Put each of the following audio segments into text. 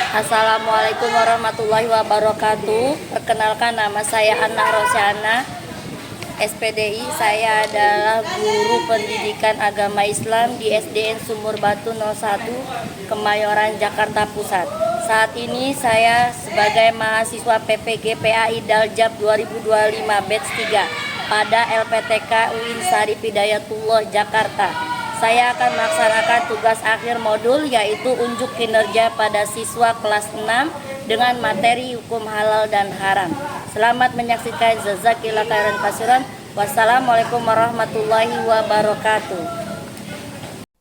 Assalamualaikum warahmatullahi wabarakatuh. Perkenalkan, nama saya Anna Rosyana, SPDI. Saya adalah guru pendidikan agama Islam di SDN Sumur Batu 01, Kemayoran, Jakarta Pusat. Saat ini saya sebagai mahasiswa PPG PAI Daljab 2025 batch 3 pada LPTK UIN Syarif Hidayatullah, Jakarta. Saya akan melaksanakan tugas akhir modul, yaitu unjuk kinerja pada siswa kelas 6 dengan materi hukum halal dan haram. Selamat menyaksikan. Jazakillah khairan kasiran. Wassalamualaikum warahmatullahi wabarakatuh.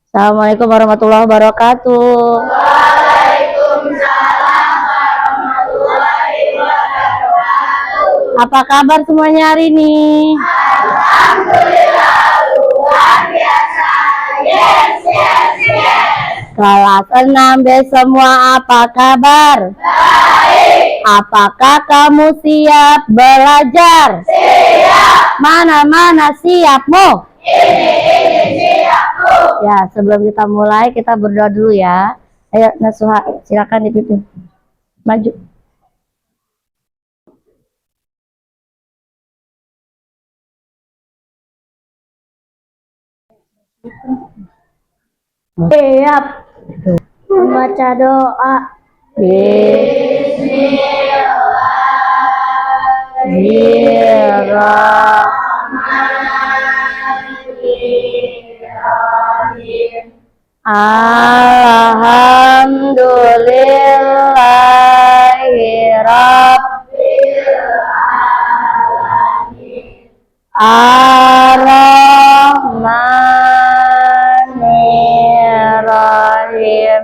Assalamualaikum warahmatullahi wabarakatuh. Waalaikumsalam warahmatullahi wabarakatuh. Apa kabar semuanya hari ini? Alhamdulillah, luar biasa. Yes. Kelas 6B semua, apa kabar? Baik. Apakah kamu siap belajar? Siap. Mana siapmu? Ini siap, Bu. Ya, sebelum kita mulai, kita berdoa dulu ya. Ayo Nasuha, silakan dipimpin. Maju. Siap. Membaca doa. Bismillahirrahmanirrahim. Alhamdulillahirabbil Ar-Rahmanir-Rahim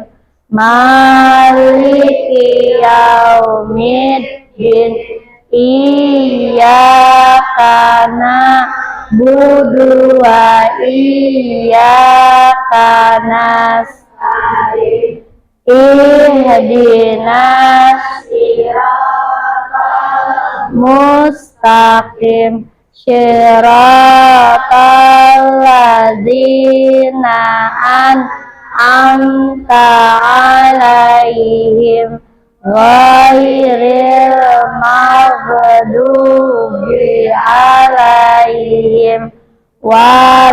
Maliki Yaumiddin Iyyaka na'budu wa iyyaka nasta'in ihdinas siratal mustaqim siratal ladzina an'amta 'alaihim ghairil maghdubi 'alaihim waladdallin.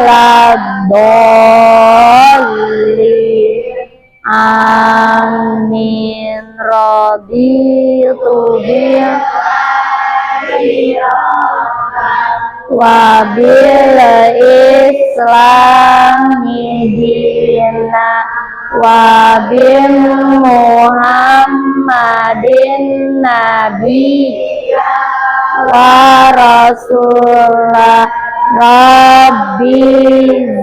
Amin. Raditu billahi wa bil islami dina wa bi Muhammadin nabiyya wa rasulah. Rabbi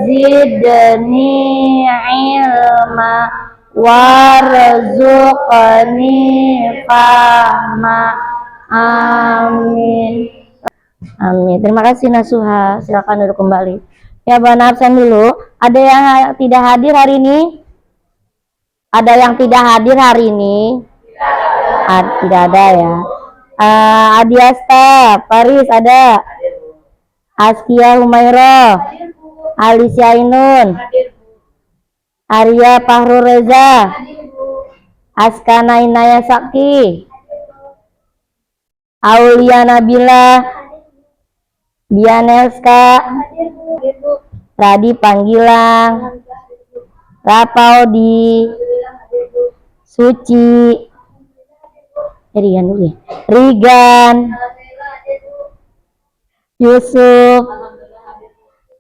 zidni ilma warzuqni fahma. Amin. Amin. Terima kasih Nasuha. Silakan duduk kembali. Ya, Bana absen dulu. Ada yang tidak hadir hari ini? Ada yang tidak hadir hari ini? Tidak ada ya. Adiasta, Paris ada. Askia Humairah, Alicia Ainun, Arya Fahrul Reza, Askana Inaya Sakti, Aulia Nabila, Bianeska, Radi Panggilang, Rapaudi, Suci, Rigan, Yusuf,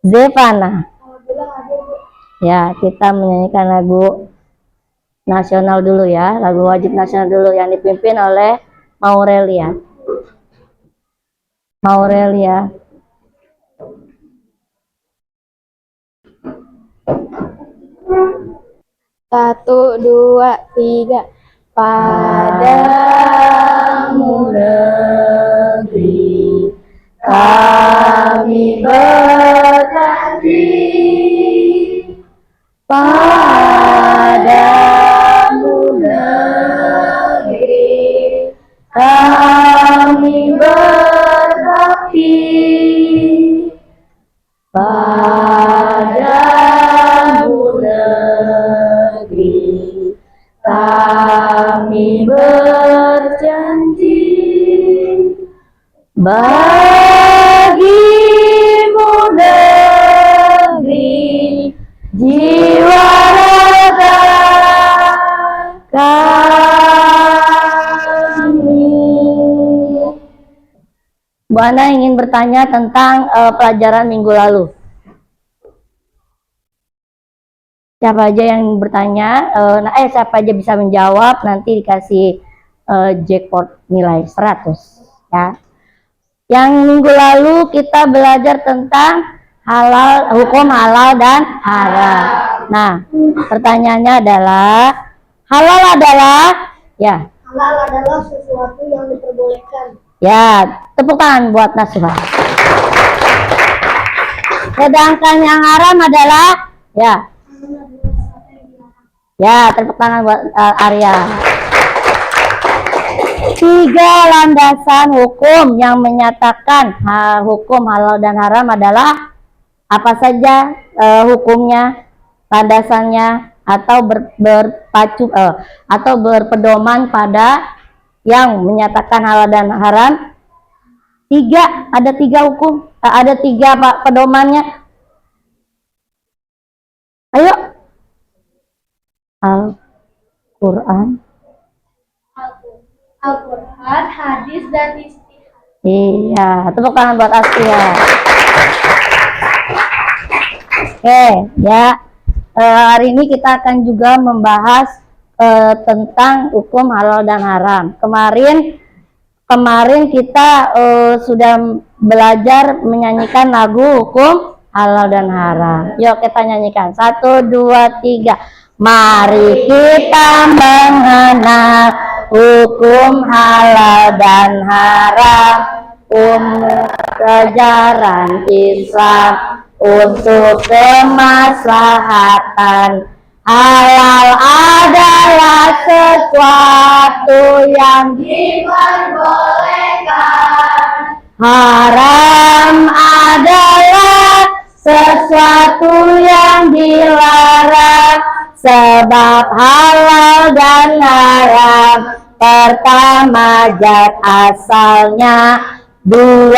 Zevana. Ya, kita menyanyikan lagu nasional dulu ya, lagu wajib nasional dulu yang dipimpin oleh Maurelia. 1, 2, 3. Padamu negeri kami berbakti, padamu negeri kami berbakti, padamu negeri kami kami berjanji bagimu negeri jiwa raga kami. Bu Ana ingin bertanya tentang pelajaran minggu lalu. Siapa aja yang bertanya, siapa aja bisa menjawab, nanti dikasih jackpot nilai 100 ya. Yang minggu lalu kita belajar tentang hukum halal dan haram. Nah, pertanyaannya adalah halal adalah Halal adalah sesuatu yang diperbolehkan. ya, tepuk tangan buat Nasuha. Sedangkan yang haram adalah tepuk tangan buat Arya. 3 landasan hukum yang menyatakan hukum halal dan haram adalah apa saja hukumnya, landasannya, atau berpacu atau berpedoman pada yang menyatakan halal dan haram. Ada tiga hukum, ada 3 pedomannya. Ayo. Al-Quran, hadis, dan istihad. iya, tepuk tangan buat Astia. Oke, ya. Hari ini kita akan juga membahas tentang hukum halal dan haram. Kemarin kita sudah belajar menyanyikan lagu hukum halal dan haram. Yuk kita nyanyikan. 1, 2, 3. Mari kita mengenal hukum halal dan haram, ajaran Islam untuk kemaslahatan. Halal adalah sesuatu yang Diperbolehkan. haram adalah sesuatu yang dilarang. Sebab halal dan haram pertama zat asalnya, 2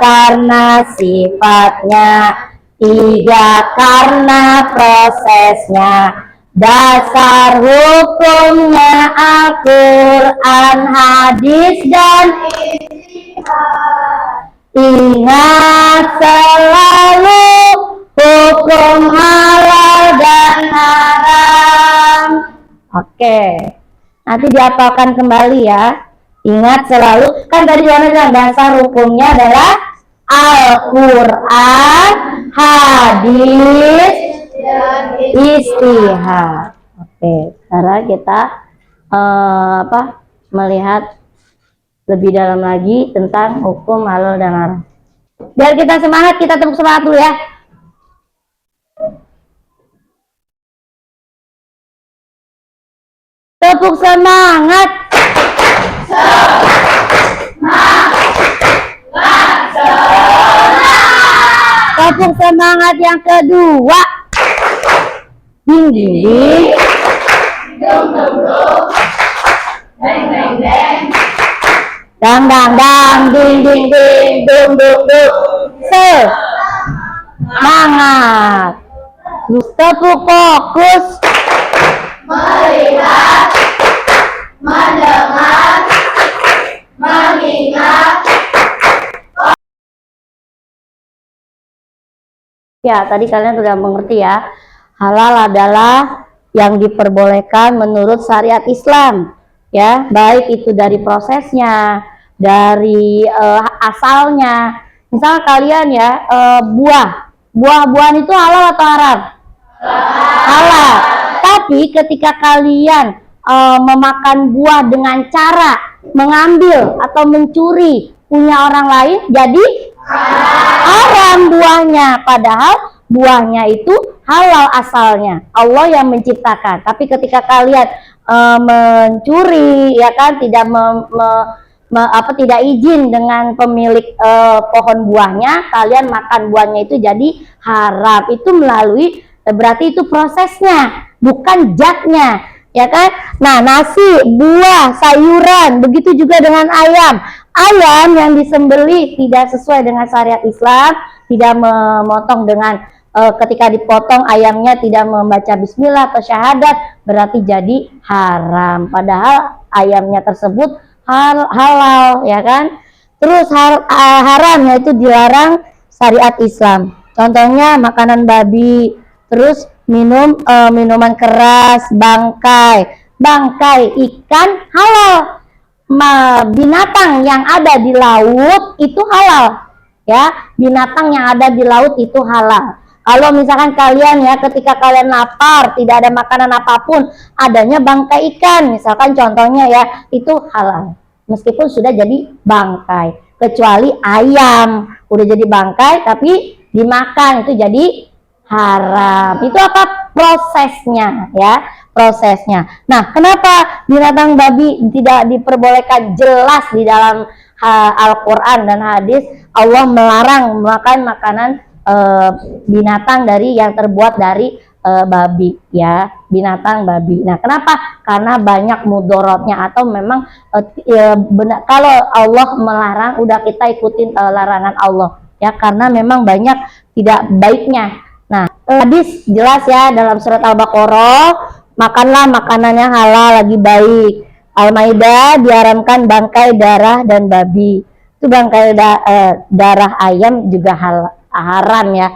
karena sifatnya, 3 karena prosesnya. Dasar hukumnya Al-Quran, hadis, dan ingat selalu hukum halal dan haram. Oke, nanti dihafalkan kembali ya. Ingat selalu, kan tadi Wana bilang dasar hukumnya adalah Al-Quran, hadis, istihad. Oke, sekarang kita melihat lebih dalam lagi tentang hukum halal dan haram. Biar kita semangat, kita tepuk semangat dulu ya. Tepuk semangat. Tepuk semangat yang kedua. Ding ding ding. Dang dang dang, ding ding ding, dung dung dung. Semangat. Tepuk fokus. Melihat, mendengar, mengingat. Ya, tadi kalian sudah mengerti ya. Halal adalah yang diperbolehkan menurut syariat Islam. Ya, baik itu dari prosesnya, dari asalnya. Misal kalian ya, buah-buahan itu halal atau haram? Halal. Tapi ketika kalian memakan buah dengan cara mengambil atau mencuri punya orang lain, jadi haram buahnya. Padahal buahnya itu halal asalnya, Allah yang menciptakan. Tapi ketika kalian mencuri, ya kan, tidak izin dengan pemilik pohon buahnya, kalian makan buahnya itu jadi haram. Itu berarti itu prosesnya, bukan zatnya. ya kan? Nah, nasi, buah, sayuran, begitu juga dengan ayam. Ayam yang disembelih tidak sesuai dengan syariat Islam, tidak memotong dengan ketika dipotong ayamnya tidak membaca bismillah atau syahadat, berarti jadi haram. Padahal ayamnya tersebut halal, ya kan? Terus haram yaitu dilarang syariat Islam. Contohnya makanan babi, terus minuman keras, bangkai ikan halal. Binatang yang ada di laut itu halal, ya. Binatang yang ada di laut itu halal. Kalau misalkan kalian ya ketika kalian lapar tidak ada makanan apapun, adanya bangkai ikan, misalkan contohnya ya, itu halal meskipun sudah jadi bangkai. Kecuali ayam udah jadi bangkai tapi dimakan, itu jadi haram. Itu apa prosesnya, ya, prosesnya. Nah, kenapa binatang babi tidak diperbolehkan? Jelas di dalam Al-Quran dan hadis Allah melarang makan makanan binatang dari yang terbuat dari babi, ya, binatang babi. Nah, kenapa? Karena banyak mudorotnya, atau memang kalau Allah melarang udah kita ikutin larangan Allah, ya, karena memang banyak tidak baiknya. Nah, hadis jelas ya dalam surat Al-Baqarah, makanlah makanan yang halal lagi baik. Al-Maidah diharamkan bangkai, darah, dan babi. Itu bangkai darah ayam juga haram, ya.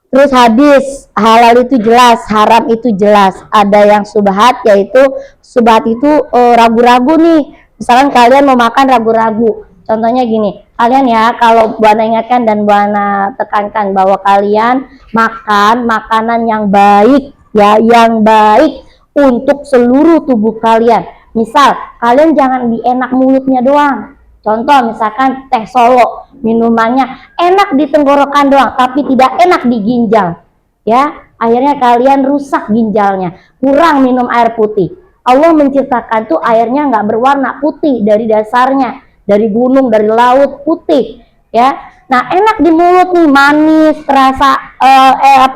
Terus hadis halal itu jelas, haram itu jelas. Ada yang subhat, yaitu subhat itu ragu-ragu nih. Misalkan kalian mau makan ragu-ragu. Contohnya gini, kalian ya, kalau Buana ingatkan dan Buana tekankan bahwa kalian makan makanan yang baik, ya, yang baik untuk seluruh tubuh kalian. Misal, kalian jangan dienak mulutnya doang. Contoh misalkan teh Solo, minumannya enak di tenggorokan doang, tapi tidak enak di ginjal, ya. Akhirnya kalian rusak ginjalnya, kurang minum air putih. Allah menciptakan tuh airnya nggak berwarna putih dari dasarnya, dari gunung, dari laut, putih, ya. Nah, enak di mulut nih, manis, terasa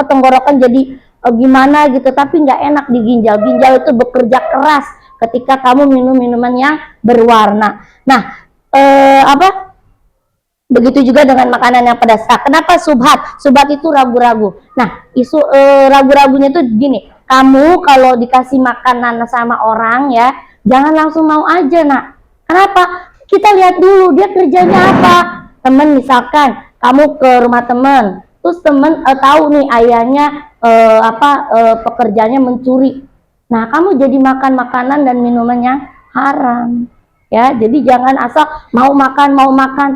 tenggorokan jadi gimana gitu, tapi nggak enak di ginjal. Ginjal itu bekerja keras ketika kamu minum minuman yang berwarna. Nah, begitu juga dengan makanan yang pedas. Nah, kenapa subhat? Subhat itu ragu-ragu. Nah, isu ragu-ragunya itu gini, kamu kalau dikasih makanan sama orang, ya, jangan langsung mau aja, nak. Kenapa? Kita lihat dulu dia kerjanya apa. Temen misalkan kamu ke rumah temen, terus temen tahu nih ayahnya pekerjaannya mencuri. Nah, kamu jadi makan makanan dan minuman yang haram. Ya, jadi jangan asal mau makan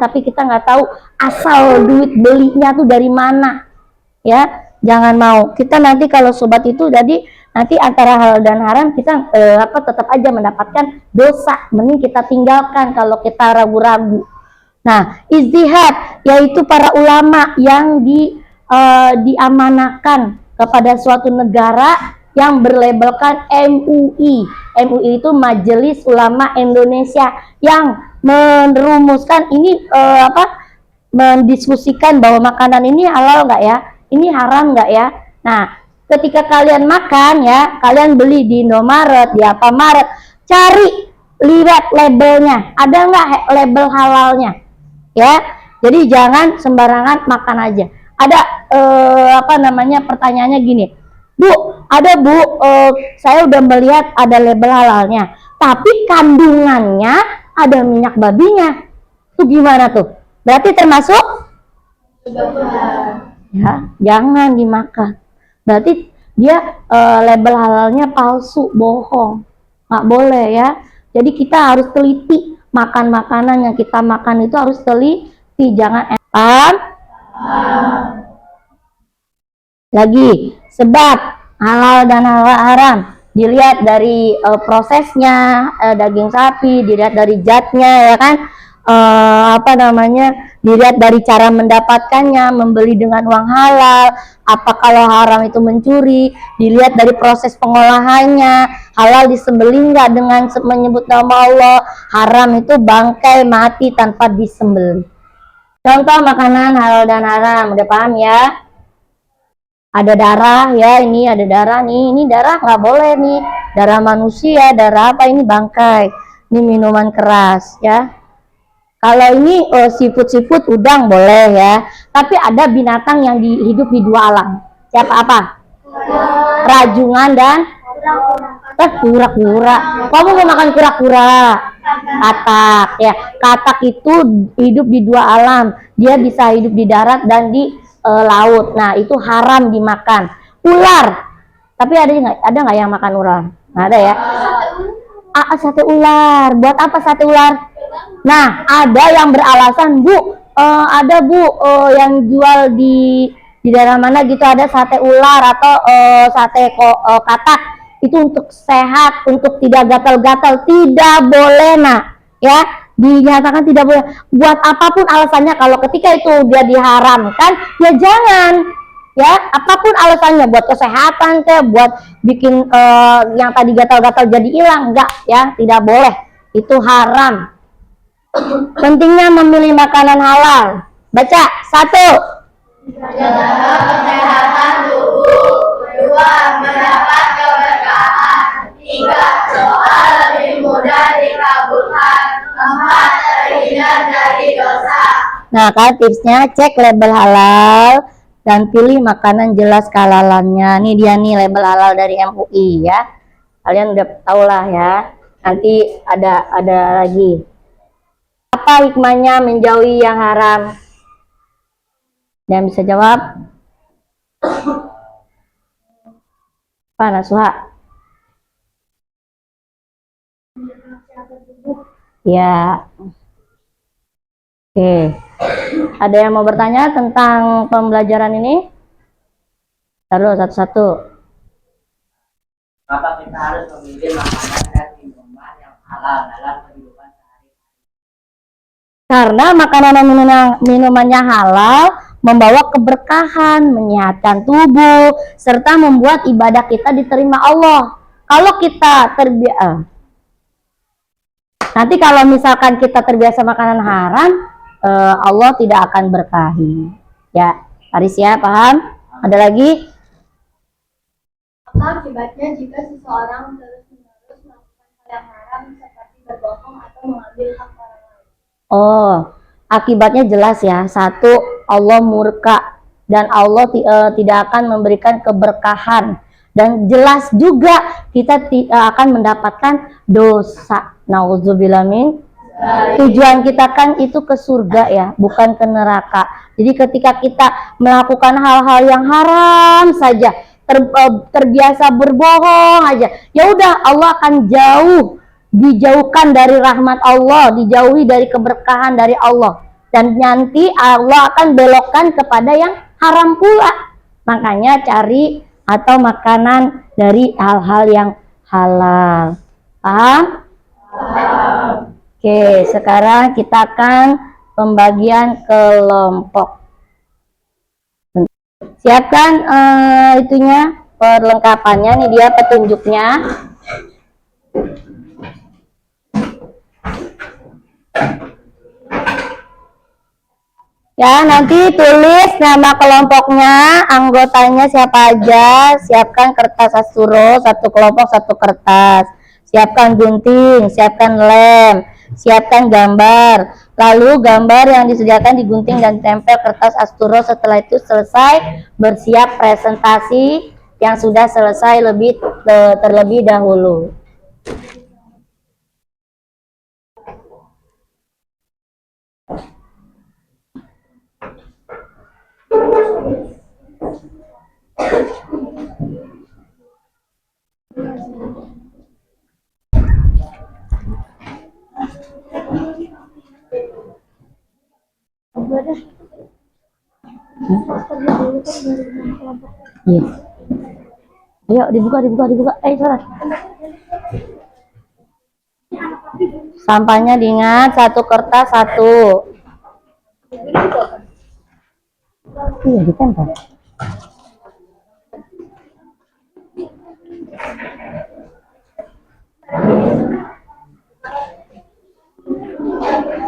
tapi kita nggak tahu asal duit belinya tuh dari mana, ya. Jangan mau. Kita nanti kalau sobat itu jadi nanti antara halal dan haram kita tetap aja mendapatkan dosa. Mending kita tinggalkan kalau kita ragu-ragu. Nah, ijtihad yaitu para ulama yang diamanahkan kepada suatu negara yang berlabelkan MUI. MUI itu Majelis Ulama Indonesia, yang merumuskan ini mendiskusikan bahwa makanan ini halal nggak ya, ini haram nggak ya. Nah, ketika kalian makan, ya, kalian beli di Indomaret, di Alfamaret, cari, lihat labelnya, ada nggak label halalnya, ya. Jadi jangan sembarangan makan aja. Ada pertanyaannya gini, Bu, ada Bu, saya udah melihat ada label halalnya, tapi kandungannya ada minyak babinya. Itu gimana tuh? Berarti termasuk? Ya, jangan dimakan. Berarti dia label halalnya palsu, bohong. Nggak boleh, ya. Jadi kita harus teliti, makan makanan yang kita makan itu harus teliti, jangan lagi. Sebab halal dan haram dilihat dari prosesnya, daging sapi dilihat dari zatnya, ya kan, dilihat dari cara mendapatkannya, membeli dengan uang halal. Apa kalau haram itu mencuri, dilihat dari proses pengolahannya. Halal disembelih nggak dengan menyebut nama Allah, haram itu bangkai mati tanpa disembelih. Contoh makanan halal dan haram, udah paham ya? Ada darah ya, ini ada darah nih, ini darah nggak boleh nih, darah manusia, darah apa ini bangkai, ini minuman keras ya. Kalau ini seafood udang boleh ya, tapi ada binatang yang hidup di dua alam. Siapa apa? Rajungan dan kura-kura. Kamu mau makan kura-kura? Katak ya, katak itu hidup di dua alam, dia bisa hidup di darat dan di laut. Nah itu haram dimakan. Ular, tapi ada nggak yang makan ular? Nggak ada ya. Sate ular, buat apa sate ular? Nah ada yang beralasan bu, ada bu yang jual di daerah mana gitu ada sate ular atau sate katak, itu untuk sehat, untuk tidak gatal-gatal, tidak boleh nak ya, dinyatakan tidak boleh. Buat apapun alasannya, kalau ketika itu dia diharamkan ya jangan ya, apapun alasannya, buat kesehatan kayak buat bikin yang tadi gatal-gatal jadi hilang, enggak ya, tidak boleh, itu haram. Pentingnya memilih makanan halal. Baca, 1. Kesehatan tubuh. 2. Mendapat keberkahan. 3. Doa lebih mudah dikabulkan. 4. Terhindar dari dosa. Nah kan tipsnya, cek label halal dan pilih makanan jelas kehalalannya. Nih dia nih label halal dari MUI ya. Kalian udah tau lah ya. Nanti ada lagi. Apa hikmahnya menjauhi yang haram? Yang bisa jawab? Apa Nasuha? Ya. Oke. Ada yang mau bertanya tentang pembelajaran ini? Taruh satu-satu. Maka kita harus memilih makanan dan minuman yang halal dalam kehidupan sehari-hari. Karena makanan dan minumannya halal membawa keberkahan, menyehatkan tubuh, serta membuat ibadah kita diterima Allah. Kalau kita terbiasa, nanti kalau misalkan kita terbiasa makanan haram, Allah tidak akan berkahi. Ya, Aris ya, paham? Ada lagi? Apa akibatnya jika seseorang terus-menerus melakukan hal yang haram seperti berbohong atau mengambil hak orang lain? Oh, akibatnya jelas ya. 1, Allah murka dan Allah tidak akan memberikan keberkahan, dan jelas juga kita akan mendapatkan dosa. Nauzubillah min. Tujuan kita kan itu ke surga ya, bukan ke neraka. Jadi ketika kita melakukan hal-hal yang haram saja, terbiasa berbohong aja, ya udah Allah akan dijauhkan dari rahmat Allah, dijauhi dari keberkahan dari Allah, dan nanti Allah akan belokkan kepada yang haram pula. Makanya cari atau makanan dari hal-hal yang halal. Paham? Oke, sekarang kita akan pembagian kelompok. Siapkan itunya, perlengkapannya, nih dia petunjuknya. Ya, nanti tulis nama kelompoknya, anggotanya siapa aja. Siapkan kertas asturo, 1 kelompok 1 kertas. Siapkan gunting, siapkan lem, siapkan gambar. Lalu gambar yang disediakan digunting dan tempel kertas asturo. Setelah itu selesai, bersiap presentasi yang sudah selesai terlebih dahulu. Iya. Ayo dibuka. Salah. Sampahnya diingat, 1 kertas 1. Iya, ditempel.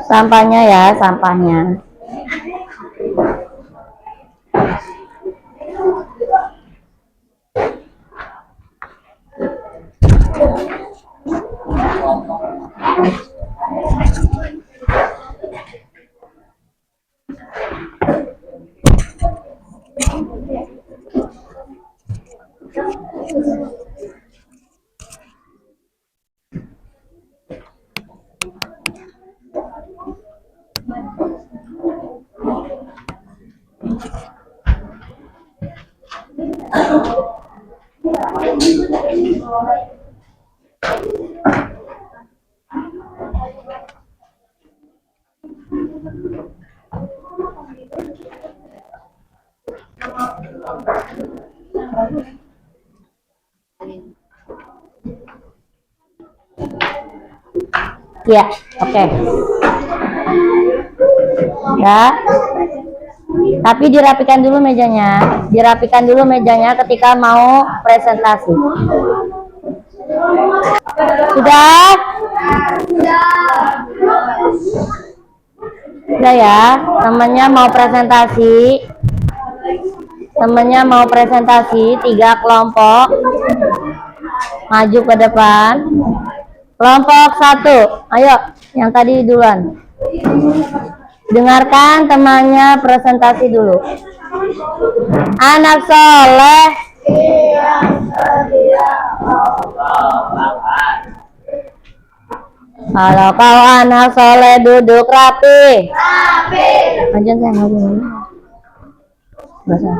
Sampahnya ya, sampahnya. Ya, oke. Ya. Tapi dirapikan dulu mejanya. Dirapikan dulu mejanya ketika mau presentasi. Sudah? Sudah ya, temennya mau presentasi. Temennya mau presentasi, 3 kelompok. Maju ke depan. Kelompok 1, ayo, yang tadi duluan. Dengarkan temannya presentasi dulu. Anak soleh. Kalau kau anak soleh duduk rapi. Lanjut saya maju. Bahasa.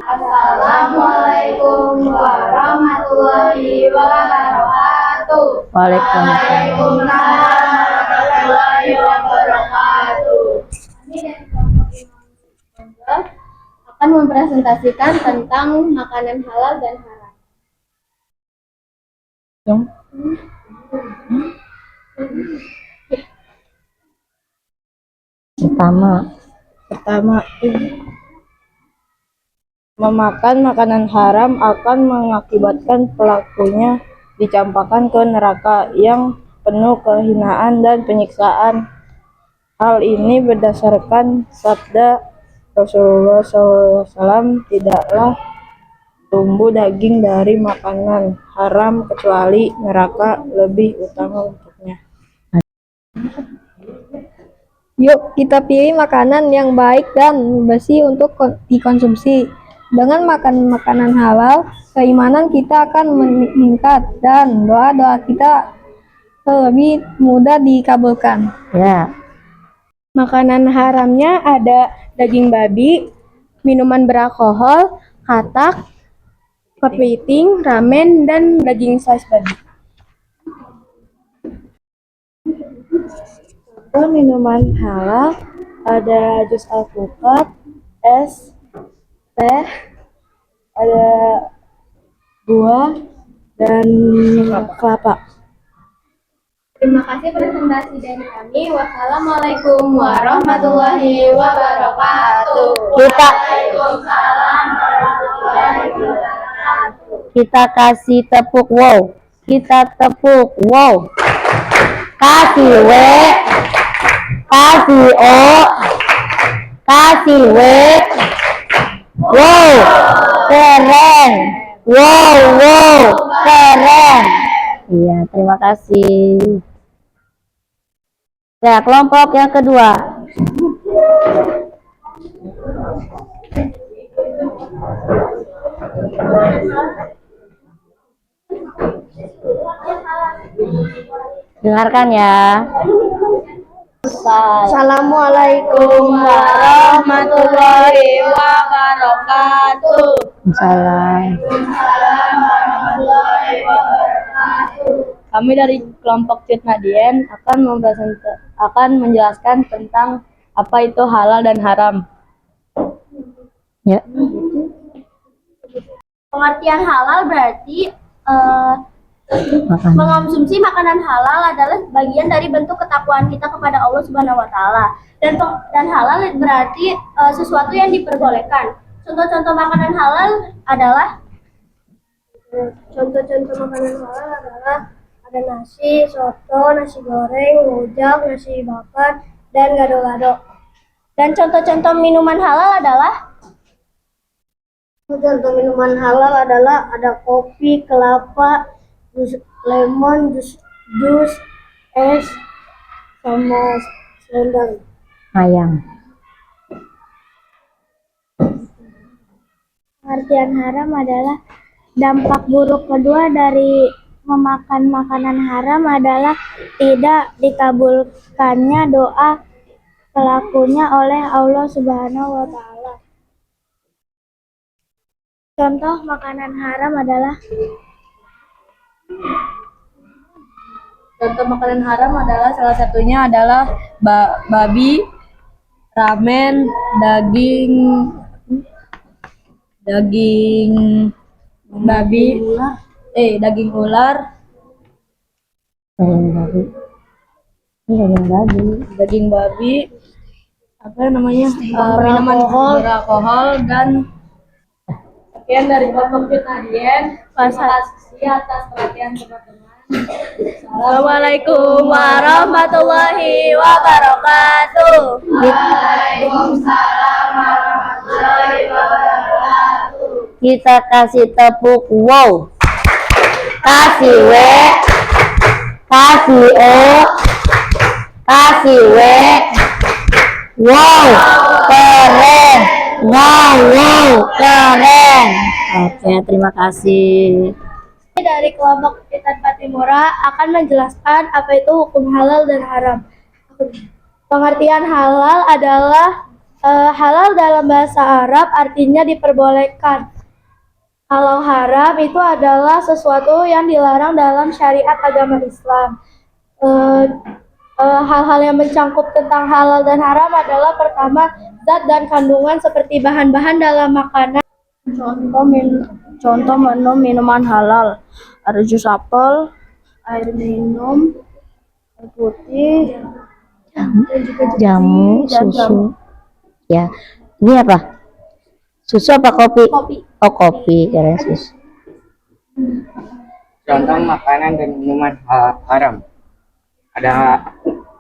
Assalamualaikum warahmatullahi wabarakatuh. Waalaikumsalam. Warahmatullahi wabarakatuh. Kami dari kelompok Imam akan mempresentasikan tentang makanan halal dan haram. Pertama, memakan makanan haram akan mengakibatkan pelakunya dicampakkan ke neraka yang penuh kehinaan dan penyiksaan. Hal ini berdasarkan sabda Rasulullah SAW, tidaklah tumbuh daging dari makanan haram kecuali neraka lebih utama untuknya. Yuk kita pilih makanan yang baik dan bersih untuk dikonsumsi. Dengan makan makanan halal, keimanan kita akan meningkat dan doa-doa kita lebih mudah dikabulkan. ya. Makanan haramnya ada daging babi, minuman beralkohol, katak, kepiting, ramen, dan daging slice babi. Contoh minuman halal ada jus alpukat, es, teh, ada buah, dan kelapa. Terima kasih presentasi dari kami. Wassalamualaikum warahmatullahi wabarakatuh. Kita kasih tepuk wow. Kita tepuk wow. Kasih W, kasih O, kasih W. Wow, keren. Wow, keren. Iya, terima kasih. Ya, kelompok yang kedua. Dengarkan ya. Assalamualaikum warahmatullahi wabarakatuh. Salam. Kami dari kelompok Cud Nadien akan menjelaskan tentang apa itu halal dan haram. Ya. Pengertian halal berarti Makan. mengonsumsi makanan halal adalah bagian dari bentuk ketakwaan kita kepada Allah Subhanahu wa taala. Dan halal berarti sesuatu yang diperbolehkan. Contoh-contoh makanan halal adalah ada nasi, soto, nasi goreng, rujak, nasi bakar, dan gado-gado. Dan contoh-contoh minuman halal adalah ada kopi, kelapa, jus lemon, jus es, sama selendang. Ayam. Pengertian haram adalah dampak buruk kedua dari memakan makanan haram adalah tidak dikabulkannya doa pelakunya oleh Allah Subhanahu wa taala. Contoh makanan haram adalah Contoh makanan haram adalah salah satunya adalah babi, ramen, daging babi, daging ular, daging babi, apa namanya, minuman beralkohol dan sekian dari kelompok Nadien. Terima kasih atas perhatian teman-teman. Assalamualaikum warahmatullahi wabarakatuh. Kita kasih tepuk wow. Kasih W. Kasih O. Kasih W. Wow, keren. Wow, keren. Oke, terima kasih. Dari kelompok Kitan Patimura akan menjelaskan apa itu hukum halal dan haram. Pengertian halal adalah halal dalam bahasa Arab artinya diperbolehkan. Kalau haram itu adalah sesuatu yang dilarang dalam syariat agama Islam. Hal-hal yang mencangkup tentang halal dan haram adalah pertama, zat dan kandungan seperti bahan-bahan dalam makanan. Contoh menu minuman halal, ada jus apel, air minum, air putih, Jamu, susu. Ya. Ini apa? Susu apa kopi? Oh, kopi, keren susu. Contoh makanan dan minuman haram. Ada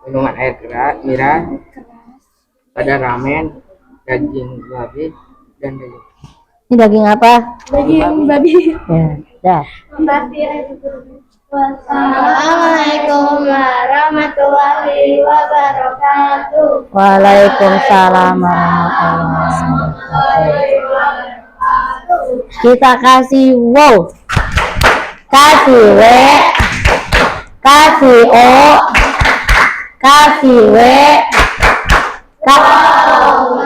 minuman air keras, miras, ada ramen, daging babi, dan daging. Ini daging apa? Daging babi. Ya, dah. Assalamualaikum warahmatullahi wabarakatuh. Waalaikumsalam warahmatullahi wabarakatuh. Kita kasih wow. Kasih W. Kasih O. Kasih W.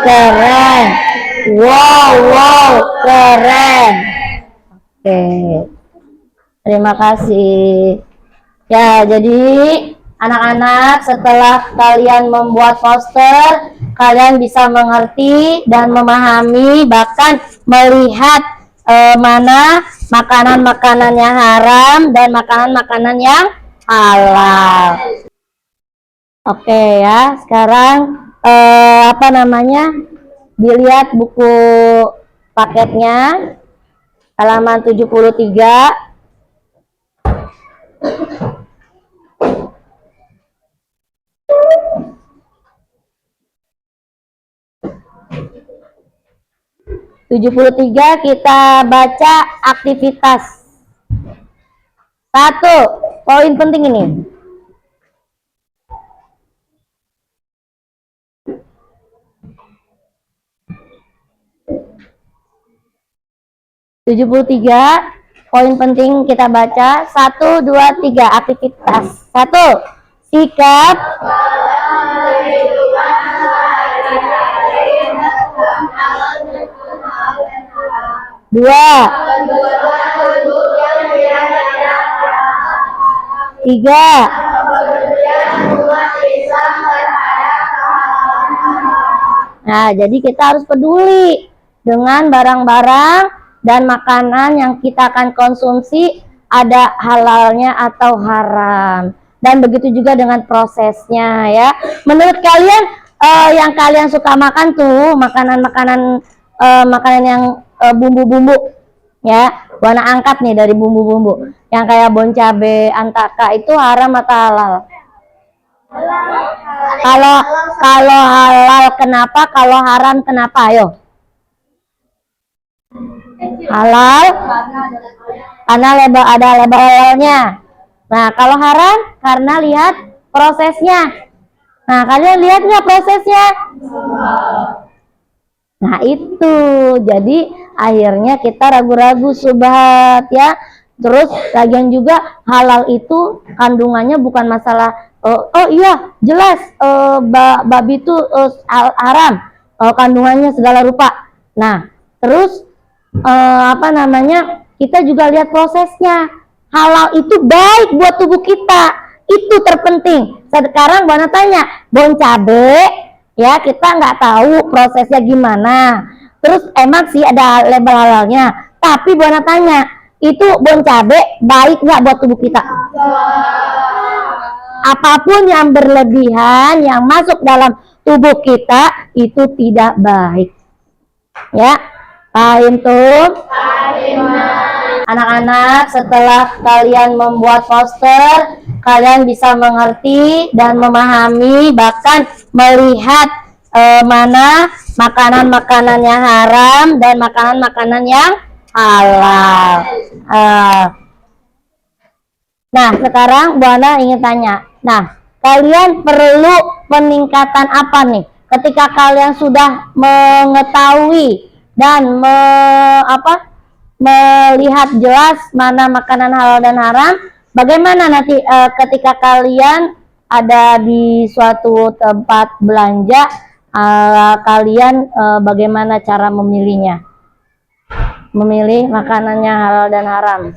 Keren. Wow, keren. Oke. Terima kasih. Ya, jadi anak-anak, setelah kalian membuat poster, kalian bisa mengerti dan memahami, bahkan melihat mana makanan-makanan yang haram dan makanan-makanan yang halal. Oke ya, sekarang apa namanya? Dilihat buku paketnya halaman 73. Kita baca aktivitas. 1, poin penting ini. 73, poin penting kita baca. 1, 2, 3, aktivitas. 1, sikap. 2, 3, nah jadi kita harus peduli dengan barang-barang dan makanan yang kita akan konsumsi, ada halalnya atau haram, dan begitu juga dengan prosesnya ya. Menurut kalian yang kalian suka makan tuh makanan-makanan yang bumbu-bumbu ya, warna angkat nih dari bumbu-bumbu yang kayak bon cabe, antaka, itu haram atau halal? Kalau halal kenapa? Kalau haram kenapa? Ayo. Halal karena ada labelnya. Nah, kalau haram karena lihat prosesnya. Nah, kalian lihat nggak prosesnya? Nah, itu jadi akhirnya kita ragu-ragu subhat ya. Terus lagian juga halal itu kandungannya bukan masalah oh iya jelas babi itu haram, kandungannya segala rupa. Nah, terus apa namanya, kita juga lihat prosesnya. Halal itu baik buat tubuh kita. Itu terpenting. Sekarang Buana tanya, bon cabe, ya kita nggak tahu prosesnya gimana. Terus emang sih ada label halalnya. Tapi Buana tanya, itu bon cabe baik nggak buat tubuh kita? Apapun yang berlebihan yang masuk dalam tubuh kita itu tidak baik. Ya, paham tuh? Anak-anak, setelah kalian membuat poster, kalian bisa mengerti dan memahami, bahkan melihat mana makanan-makanan yang haram dan makanan-makanan yang halal. Nah, sekarang Buana ingin tanya. Nah, kalian perlu peningkatan apa nih? Ketika kalian sudah mengetahui dan melihat jelas mana makanan halal dan haram, bagaimana nanti ketika kalian ada di suatu tempat belanja, kalian bagaimana cara memilihnya? Memilih makanannya halal dan haram.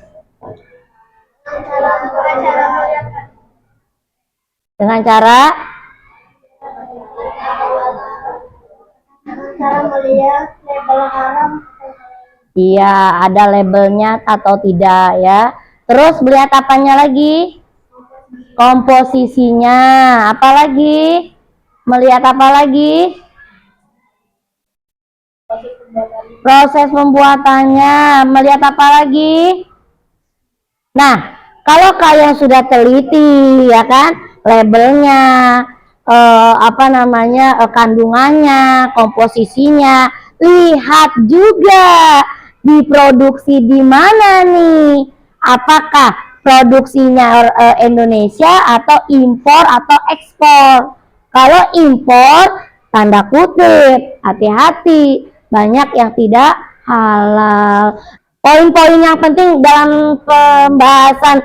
Dengan cara melihat label haram. iya, ada labelnya atau tidak ya. Terus melihat apanya lagi? Komposisinya. Apa lagi? Melihat apa lagi? Proses pembuatannya. Melihat apa lagi? Nah, kalau kalian sudah teliti ya kan, labelnya, kandungannya, komposisinya, lihat juga diproduksi di mana nih? Apakah produksinya Indonesia atau impor atau ekspor? Kalau impor, tanda kutip, hati-hati, banyak yang tidak halal. Poin-poin yang penting dalam pembahasan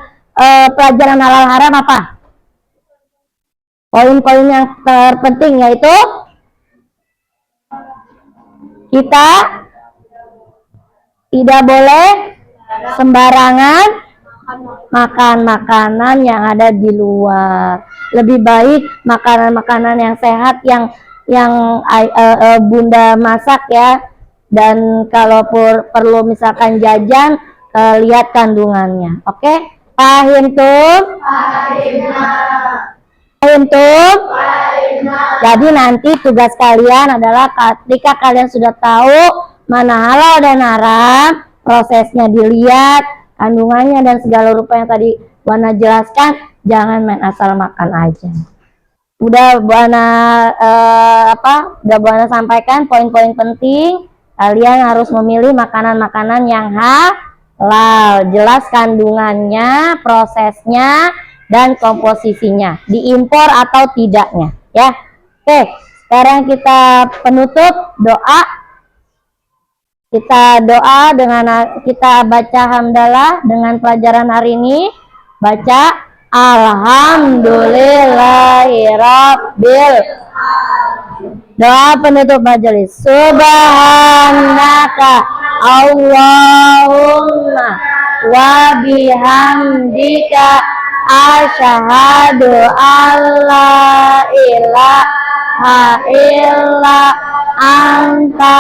pelajaran halal haram apa? Poin-poin yang terpenting yaitu kita tidak boleh sembarangan makan makanan yang ada di luar. Lebih baik makanan-makanan yang sehat yang Bunda masak ya. Dan kalau perlu misalkan jajan, lihat kandungannya. Oke? Paham tuh? Paham tuh? Jadi nanti tugas kalian adalah ketika kalian sudah tahu mana halal dan haram, prosesnya dilihat, kandungannya dan segala rupa yang tadi Buana jelaskan, jangan main asal makan aja. Udah Buana sampaikan poin-poin penting. Kalian harus memilih makanan-makanan yang halal, jelas kandungannya, prosesnya, dan komposisinya, diimpor atau tidaknya, ya. Oke, sekarang kita penutup doa. Kita doa dengan kita baca hamdalah dengan pelajaran hari ini. Baca Alhamdulillahirabbil. Doa penutup majelis. Subhanaka Allahumma wa bihamdika asyhadu alla ilaha illa anta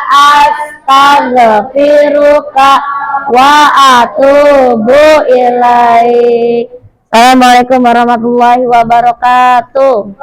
astaghfiruka wa atubu ilaik. Assalamualaikum warahmatullahi wabarakatuh.